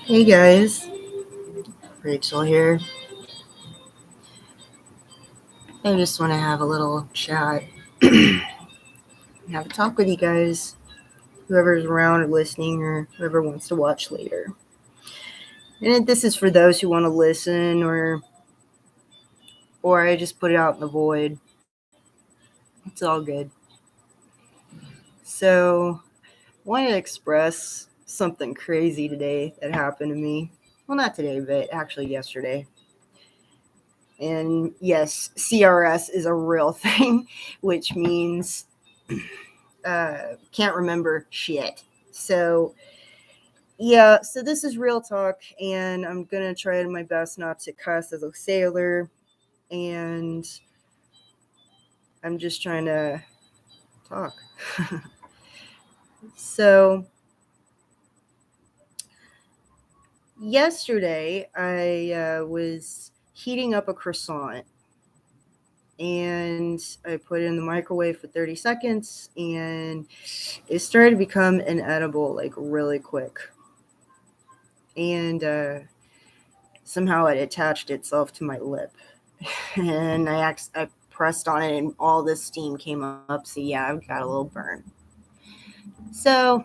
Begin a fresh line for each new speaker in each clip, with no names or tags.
Hey guys, Rachel here. I just want to have a little chat, have a talk with you guys, whoever's around or listening, or whoever wants to watch later. And this is for those who want to listen, or I just put it out in the void. It's all good. So, I want to express something crazy today that happened to me. Well, not today, but actually yesterday. And yes, CRS is a real thing, which means can't remember shit. So, yeah, so this is real talk, and I'm gonna try my best not to cuss as a sailor, and I'm just trying to talk. So, yesterday I was heating up a croissant, and I put it in the microwave for 30 seconds, and it started to become inedible like really quick. And somehow it attached itself to my lip. And I pressed on it, and all this steam came up. So yeah, I've got a little burn. So,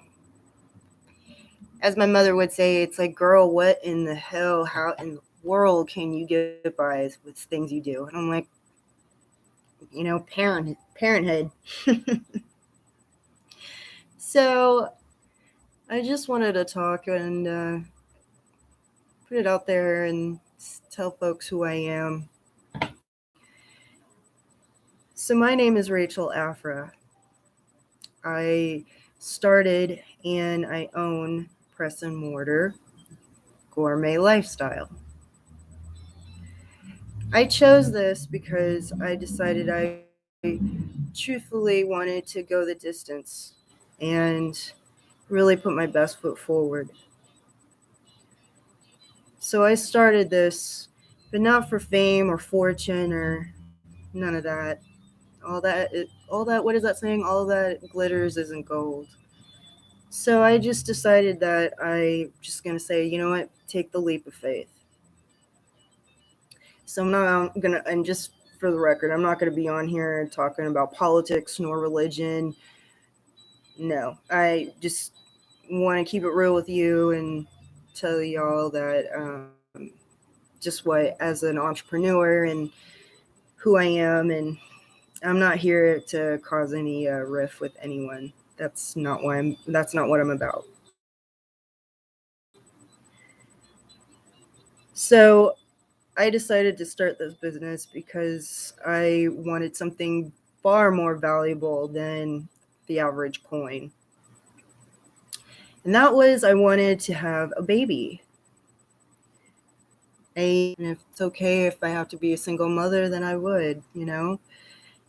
as my mother would say, it's like, girl, what in the hell? How in the world can you get by with things you do? And I'm like, parenthood. So I just wanted to talk and put it out there and tell folks who I am. So my name is Rachael Afra. I started and I own Press and Mortar Gourmet Lifestyle. I chose this because I decided I truthfully wanted to go the distance and really put my best foot forward. So I started this, but not for fame or fortune or none of that. What is that saying? All that glitters isn't gold. So I just decided that I'm just going to say, you know what, take the leap of faith. So and just for the record, I'm not going to be on here talking about politics nor religion. No, I just want to keep it real with you and tell y'all that just what, as an entrepreneur and who I am, and I'm not here to cause any riff with anyone. That's not what I'm about. So I decided to start this business because I wanted something far more valuable than the average coin. And that was, I wanted to have a baby. And if it's okay if I have to be a single mother, then I would.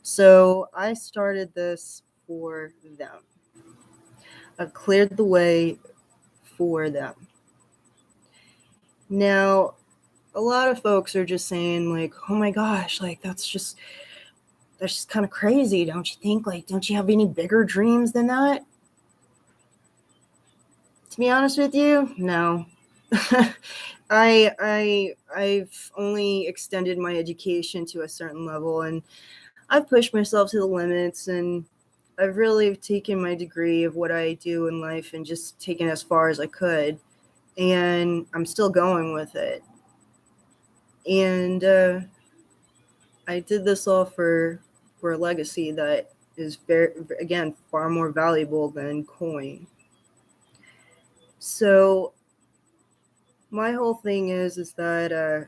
So I started this for them. I cleared the way for them. Now, a lot of folks are just saying, like, oh my gosh, like, that's just kind of crazy, don't you think? Like, don't you have any bigger dreams than that? To be honest with you, no. I've only extended my education to a certain level, and I've pushed myself to the limits, and I've really taken my degree of what I do in life and just taken as far as I could, and I'm still going with it. And I did this all for a legacy that is again far more valuable than coin. So my whole thing is that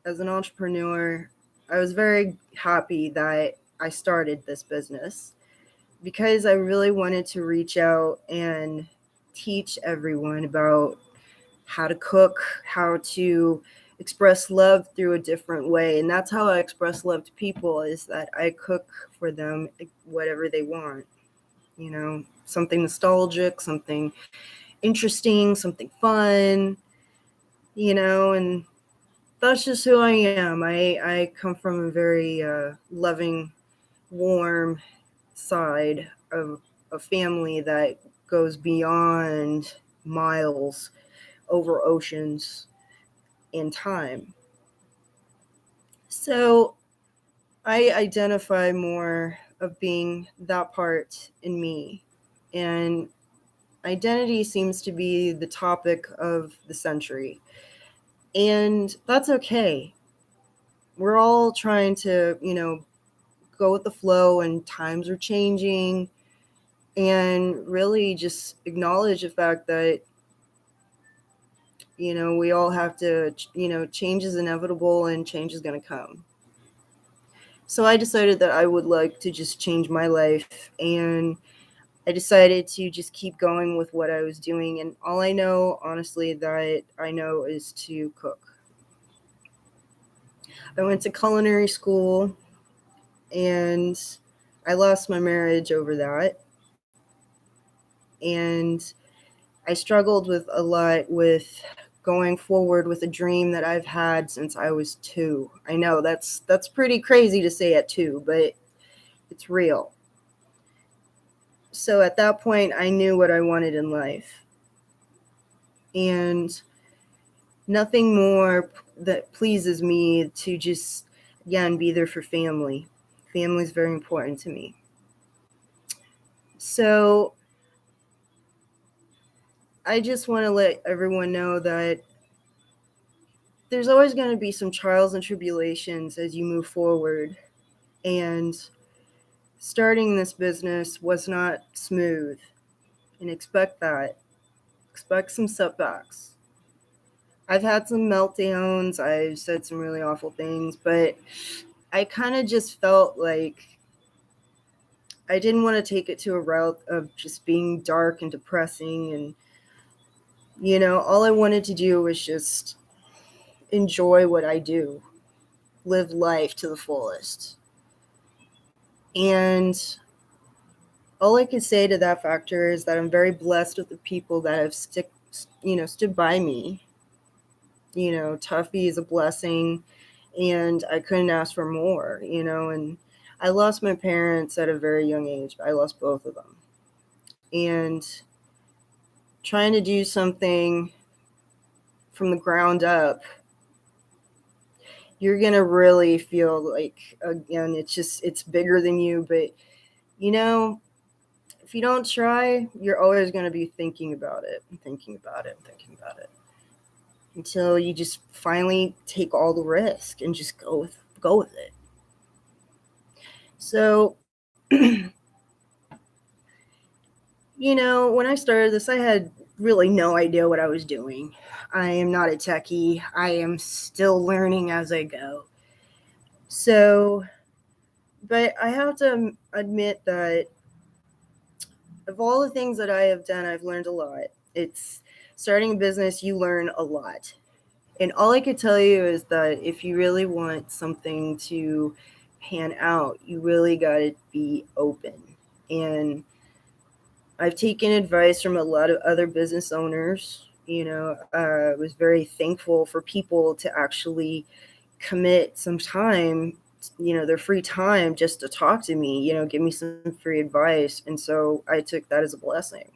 as an entrepreneur, I was very happy that I started this business because I really wanted to reach out and teach everyone about how to cook, how to express love through a different way. And that's how I express love to people, is that I cook for them whatever they want. Something nostalgic, something interesting, something fun, and that's just who I am. I come from a very loving, warm side of a family that goes beyond miles over oceans and time. So I identify more of being that part in me. And identity seems to be the topic of the century. And that's okay. We're all trying to, go with the flow, and times are changing, and really just acknowledge the fact that, we all have to, change is inevitable and change is going to come. So I decided that I would like to just change my life, and I decided to just keep going with what I was doing. And all I know, honestly, that I know is to cook. I went to culinary school, and I lost my marriage over that. And I struggled with a lot with going forward with a dream that I've had since I was 2. I know that's pretty crazy to say at 2, but it's real. So at that point, I knew what I wanted in life. And nothing more that pleases me to just, again, be there for family. Family is very important to me. So I just want to let everyone know that there's always going to be some trials and tribulations as you move forward. And starting this business was not smooth. And expect that. Expect some setbacks. I've had some meltdowns. I've said some really awful things, but I kind of just felt like I didn't want to take it to a route of just being dark and depressing. And, all I wanted to do was just enjoy what I do, live life to the fullest. And all I could say to that factor is that I'm very blessed with the people that have stood by me. Tuffy is a blessing, and I couldn't ask for more, and I lost my parents at a very young age. I lost both of them. And trying to do something from the ground up, you're going to really feel like, again, it's bigger than you. But, if you don't try, you're always going to be thinking about it and thinking about it and thinking about it until you just finally take all the risk and just go with it. So, when I started this, I had really no idea what I was doing. I am not a techie. I am still learning as I go. So, but I have to admit that of all the things that I have done, I've learned a lot. It's starting a business, you learn a lot. And all I could tell you is that if you really want something to pan out, you really got to be open. And I've taken advice from a lot of other business owners. I was very thankful for people to actually commit some time, their free time, just to talk to me, give me some free advice. And so I took that as a blessing.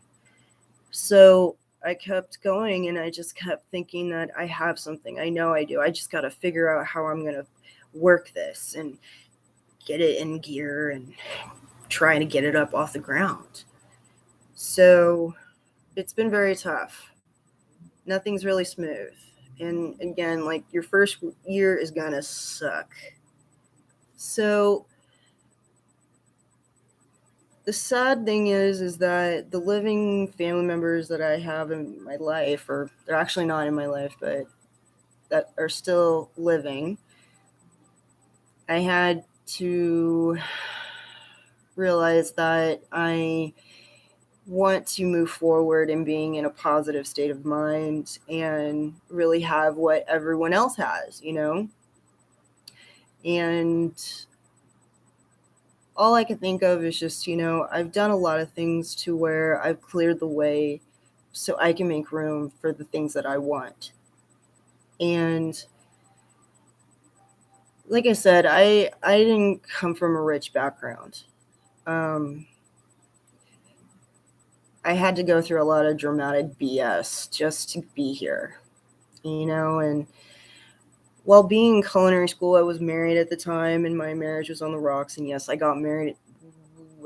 So I kept going, and I just kept thinking that I have something. I know I do. I just got to figure out how I'm going to work this and get it in gear and trying to get it up off the ground. So it's been very tough. Nothing's really smooth. And again, like, your first year is going to suck. So the sad thing is that the living family members that I have in my life, or they're actually not in my life, but that are still living, I had to realize that I want to move forward in being in a positive state of mind and really have what everyone else has, And all I can think of is just, I've done a lot of things to where I've cleared the way so I can make room for the things that I want. And like I said, I didn't come from a rich background. I had to go through a lot of dramatic BS just to be here, and while being in culinary school, I was married at the time and my marriage was on the rocks. And yes, I got married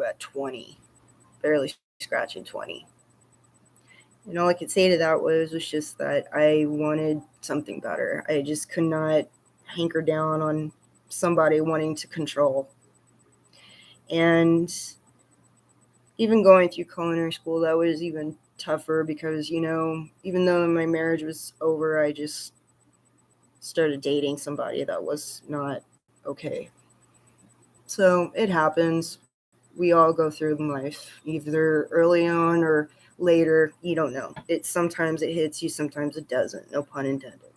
at 20, barely scratching 20. And all I could say to that was just that I wanted something better. I just could not hanker down on somebody wanting to control. And even going through culinary school, that was even tougher because, even though my marriage was over, I just started dating somebody that was not okay. So it happens. We all go through life, either early on or later. You don't know. Sometimes it hits you, sometimes it doesn't. No pun intended.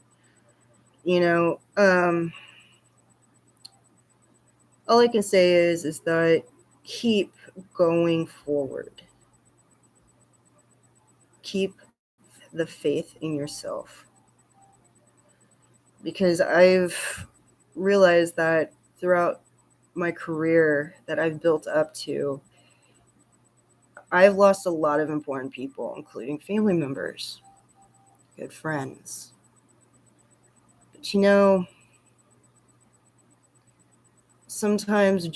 All I can say is that keep going forward. Keep the faith in yourself. Because I've realized that throughout my career that I've built up to, I've lost a lot of important people, including family members, good friends. But sometimes the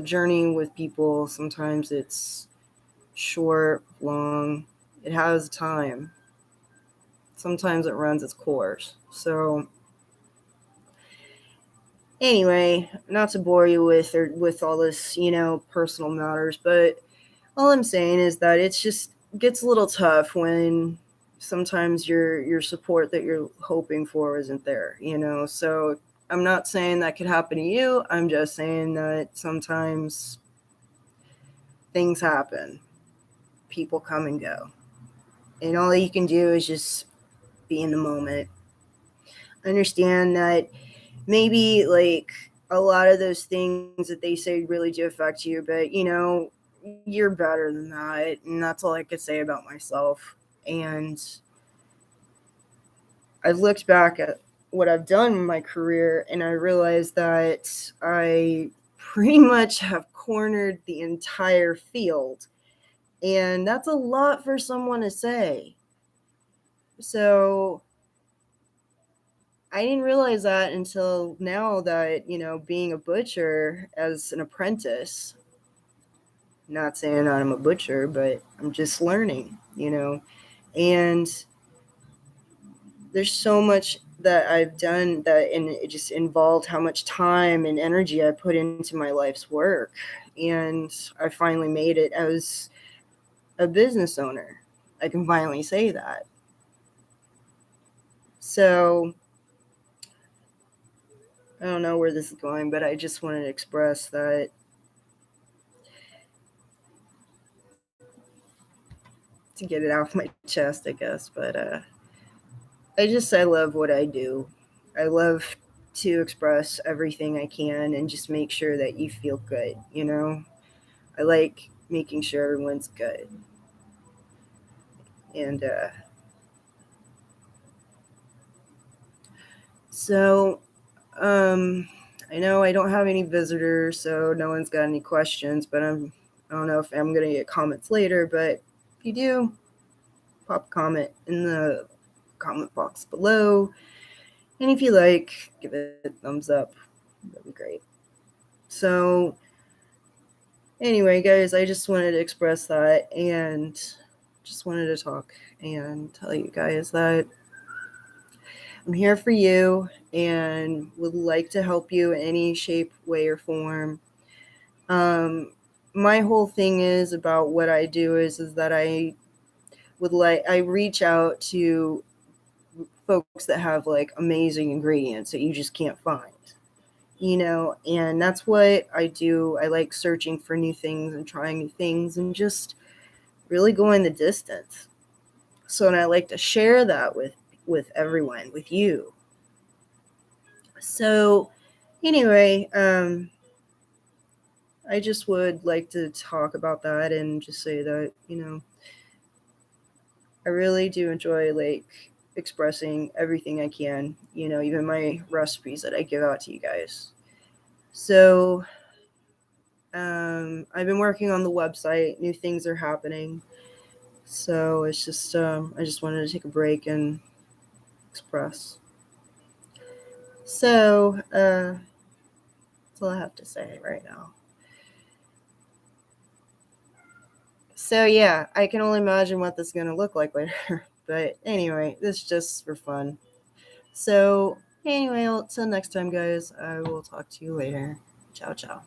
journey with people, sometimes it's short, long. It has time. Sometimes it runs its course. So anyway, not to bore you with all this, personal matters, but all I'm saying is that it's just gets a little tough when sometimes your support that you're hoping for isn't there, So I'm not saying that could happen to you. I'm just saying that sometimes things happen. People come and go. And all you can do is just be in the moment. Understand that maybe like a lot of those things that they say really do affect you, but you're better than that. And that's all I could say about myself. And I've looked back at what I've done in my career and I realized that I pretty much have cornered the entire field. And that's a lot for someone to say. So I didn't realize that until now that, being a butcher as an apprentice, not saying I'm a butcher, but I'm just learning, and there's so much that I've done and it just involved how much time and energy I put into my life's work. And I finally made it as a business owner. I can finally say that. So I don't know where this is going, but I just wanted to express that to get it off my chest, I guess. But I love what I do. I love to express everything I can and just make sure that you feel good, I like making sure everyone's good. And so I know I don't have any visitors, so no one's got any questions, but I don't know if I'm going to get comments later, but if you do, pop a comment in the comment box below. And if you like, give it a thumbs up. That'd be great. So anyway, guys, I just wanted to express that and just wanted to talk and tell you guys that I'm here for you and would like to help you in any shape, way, or form. My whole thing is about what I do is that I reach out to folks that have like amazing ingredients that you just can't find, and that's what I do. I like searching for new things and trying new things and just really going the distance. So, and I like to share that with everyone, with you. So anyway, I just would like to talk about that and just say that, I really do enjoy like expressing everything I can, even my recipes that I give out to you guys. So I've been working on the website. New things are happening. So it's just I just wanted to take a break and express. So that's all I have to say right now. So yeah, I can only imagine what this is gonna look like later. But anyway, this is just for fun. So anyway, until next time, guys, I will talk to you later. Ciao, ciao.